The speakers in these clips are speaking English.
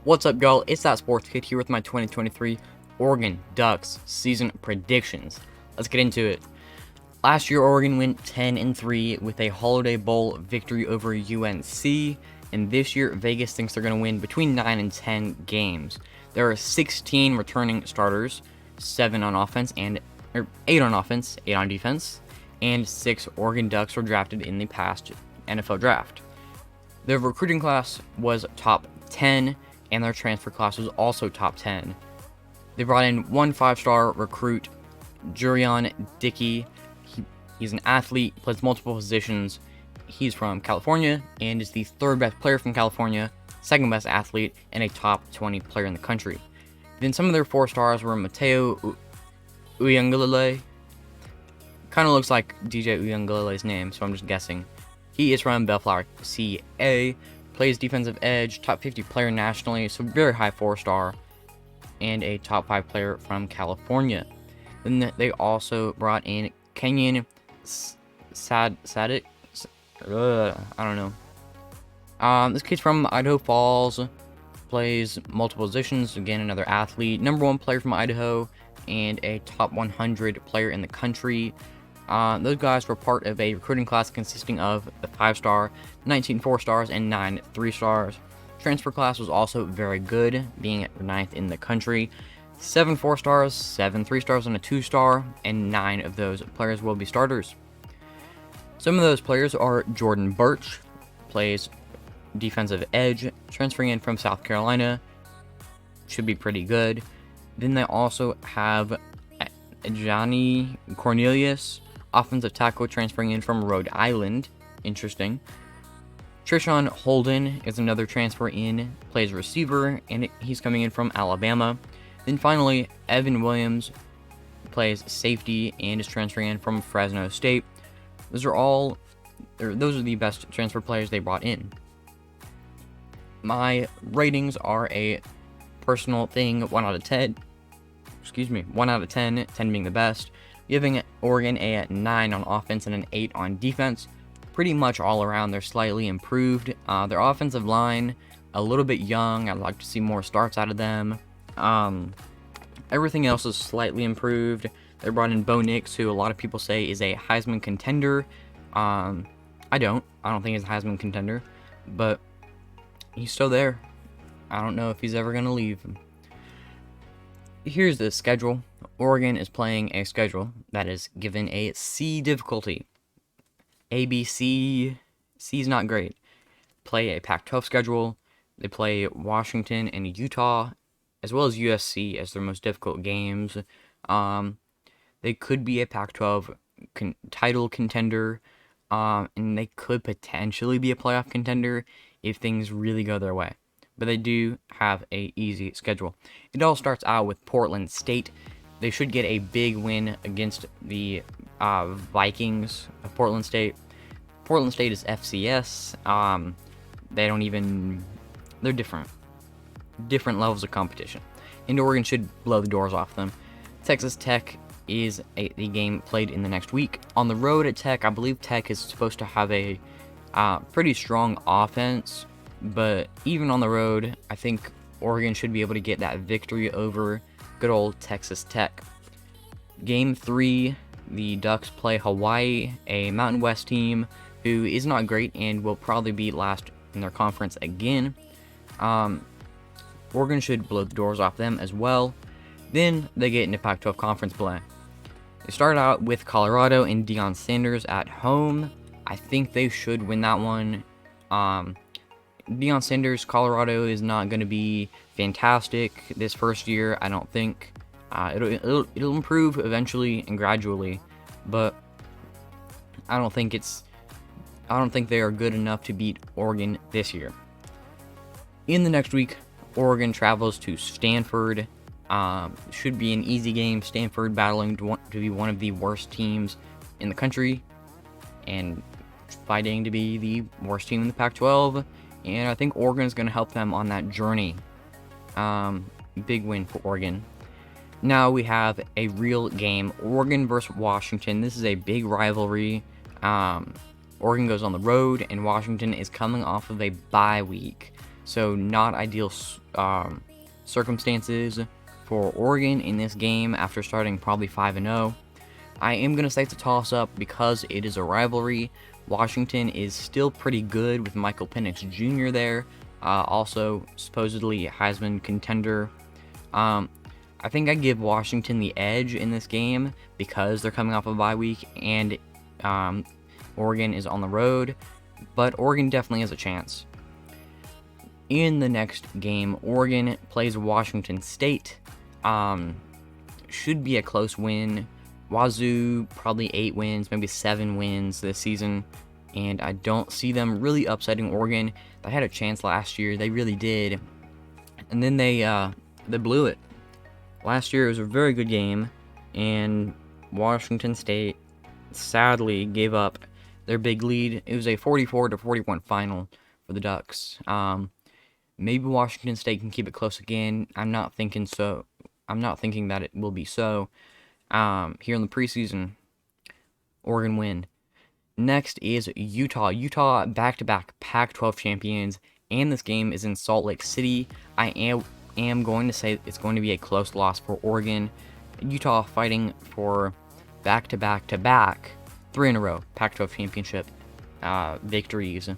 What's up, y'all? It's that sports kid here with my 2023 Oregon Ducks season predictions. Let's get into it. Last year, Oregon went 10-3 with a Holiday Bowl victory over UNC, and this year, Vegas thinks they're going to win between 9 and 10 games. There are 16 returning starters, 7 on offense and 8 on offense, 8 on defense, and 6 Oregon Ducks were drafted in the past NFL draft. Their recruiting class was top 10, and their transfer class was also top 10. They brought in one 5-star recruit, Jurion Dickey. He's an athlete, plays multiple positions. He's from California and is the 3rd best player from California, 2nd best athlete, and a top 20 player in the country. Then some of their 4 stars were Mateo Uyangalele. Kind of looks like DJ Uyangalele's name, so I'm just guessing. He is from Bellflower, CA, plays defensive edge, top 50 player nationally, so very high 4-star, and a top 5 player from California. Then they also brought in Kenyon Sadik. I don't know. This kid's from Idaho Falls, plays multiple positions. Again, another athlete, number 1 player from Idaho, and a top 100 player in the country. Those guys were part of a recruiting class consisting of a 5-star, 19 4-stars, and 9 3-stars. Transfer class was also very good, being at 9th in the country. 7 4-stars, 7 3-stars, and a 2-star, and 9 of those players will be starters. Some of those players are Jordan Birch, plays defensive edge, transferring in from South Carolina, should be pretty good. Then they also have Johnny Cornelius, offensive tackle, transferring in from Rhode Island. Interesting. Trishawn Holden is another transfer in, plays receiver, and he's coming in from Alabama. Then finally, Evan Williams plays safety and is transferring in from Fresno State. Those are the best transfer players they brought in. My ratings are a personal thing, 1 out of 10. 1 out of 10, 10 being the best, giving Oregon a 9 on offense and an 8 on defense. Pretty much all around, they're slightly improved. Their offensive line, a little bit young. I'd like to see more starts out of them. Everything else is slightly improved. They brought in Bo Nix, who a lot of people say is a Heisman contender. I don't think he's a Heisman contender, but he's still there. I don't know if he's ever going to leave. Here's the schedule. Oregon is playing a schedule that is given a C difficulty. A, B, C. C is not great. Play a Pac-12 schedule. They play Washington and Utah, as well as USC as their most difficult games. They could be a Pac-12 title contender, and they could potentially be a playoff contender if things really go their way. But they do have a easy schedule. It all starts out with Portland State. They should get a big win against the Vikings of Portland State. Portland State is FCS. They're different levels of competition. And Oregon should blow the doors off them. Texas Tech is the game played in the next week. On the road at Tech, I believe Tech is supposed to have a pretty strong offense. But even on the road, I think Oregon should be able to get that victory over good old Texas Tech. Game 3, the Ducks play Hawaii, a Mountain West team who is not great and will probably be last in their conference again. Oregon should blow the doors off them as well. Then they get into Pac-12 conference play. They start out with Colorado and Deion Sanders at home. I think they should win that one. Deion Sanders, Colorado is not going to be fantastic this first year, I don't think. It'll improve eventually and gradually, but I don't think they are good enough to beat Oregon this year. In the next week, Oregon travels to Stanford. Should be an easy game. Stanford battling to be one of the worst teams in the country and fighting to be the worst team in the Pac-12. And I think Oregon is going to help them on that journey. Big win for Oregon. Now we have a real game, Oregon versus Washington. This is a big rivalry. Oregon goes on the road, and Washington is coming off of a bye week. so not ideal circumstances for Oregon in this game after starting probably 5-0. I am going to say it's a toss-up because it is a rivalry. Washington is still pretty good with Michael Penix Jr. there, also supposedly Heisman contender. I think I give Washington the edge in this game because they're coming off a bye week and Oregon is on the road, but Oregon definitely has a chance. In the next game, Oregon plays Washington State. Should be a close win. Wazoo, probably 8 wins, maybe 7 wins this season, and I don't see them really upsetting Oregon. They had a chance last year, they really did, and then they blew it. Last year it was a very good game, and Washington State sadly gave up their big lead. It was a 44-41 final for the Ducks. Maybe Washington State can keep it close again. I'm not thinking so. I'm not thinking that it will be so. Here in the preseason, Oregon win. Next is Utah. Utah back-to-back Pac-12 champions, and this game is in Salt Lake City. I am going to say it's going to be a close loss for Oregon. Utah fighting for back-to-back 3 in a row Pac-12 championship victories.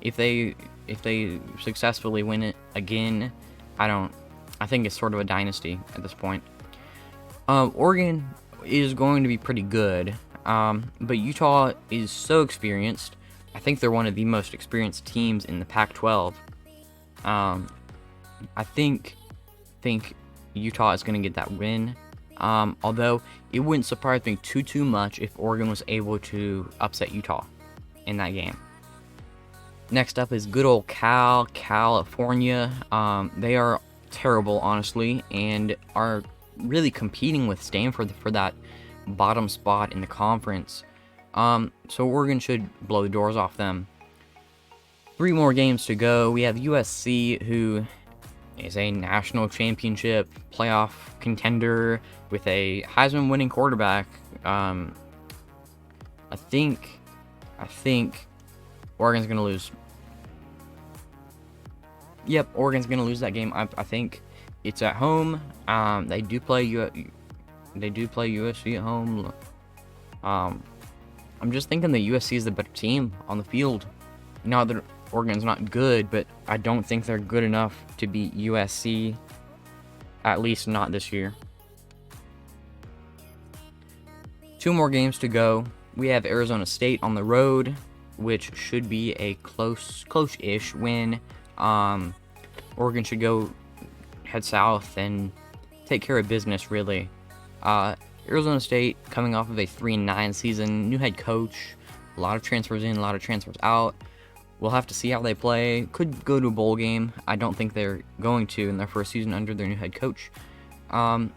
If they successfully win it again, I think it's sort of a dynasty at this point. Oregon is going to be pretty good, but Utah is so experienced. I think they're one of the most experienced teams in the Pac-12. I think Utah is going to get that win. Although it wouldn't surprise me too much if Oregon was able to upset Utah in that game. Next up is good old California. They are terrible, honestly, and are really competing with Stanford for that bottom spot in the conference. So Oregon should blow the doors off them. 3 more games to go. We have USC, who is a national championship playoff contender with a Heisman winning quarterback. I think Oregon's gonna lose. Yep, Oregon's gonna lose that game. I think it's at home. They do play USC at home. I'm just thinking that USC is the better team on the field. Not that Oregon's not good, but I don't think they're good enough to beat USC. At least not this year. 2 more games to go. We have Arizona State on the road, which should be a close-ish win. Oregon should head south and take care of business, really. Arizona State coming off of a 3-9 season, new head coach, a lot of transfers in, a lot of transfers out. We'll have to see how they play. Could go to a bowl game. I don't think they're going to in their first season under their new head coach. And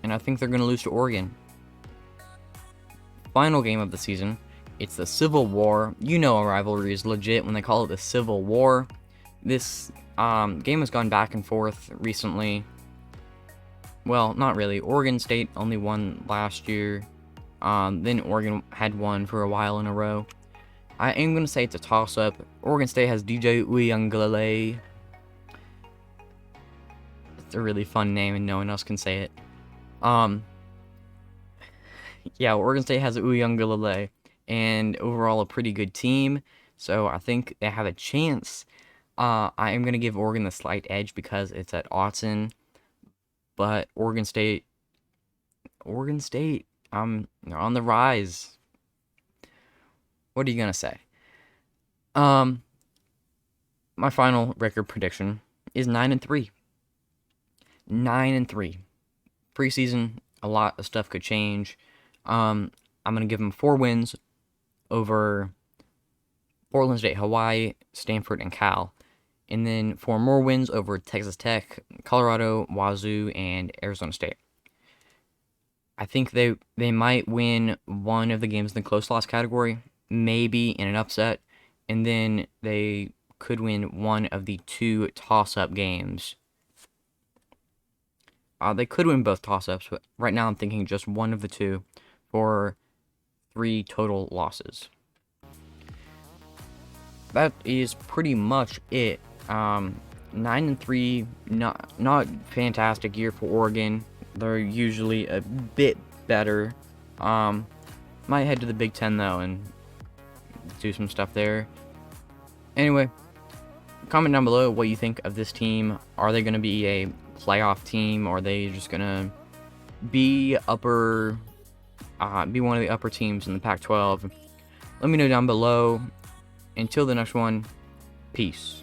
I think they're going to lose to Oregon. Final game of the season. It's the Civil War. You know a rivalry is legit when they call it the Civil War. This game has gone back and forth recently. Well, not really. Oregon State only won last year. Then Oregon had won for a while in a row. I am going to say it's a toss-up. Oregon State has DJ Uiagalelei. It's a really fun name and no one else can say it. Yeah, Oregon State has Uiagalelei. And overall a pretty good team. So I think they have a chance. I am going to give Oregon the slight edge because it's at Autzen. But Oregon State, they're on the rise. What are you gonna say? My final record prediction is 9-3. 9-3. Preseason, a lot of stuff could change. I'm gonna give them 4 wins over Portland State, Hawaii, Stanford, and Cal. And then 4 more wins over Texas Tech, Colorado, Wazoo, and Arizona State. I think they might win one of the games in the close loss category, maybe in an upset, and then they could win one of the 2 toss-up games. They could win both toss-ups, but right now I'm thinking just one of the 2 for 3 total losses. That is pretty much it. 9-3, not fantastic year for Oregon. They're usually a bit better. Might head to the Big Ten though and do some stuff there. Anyway, comment down below what you think of this team. Are they going to be a playoff team, or are they just going to be be one of the upper teams in the Pac-12? Let me know down below. Until the next one, peace.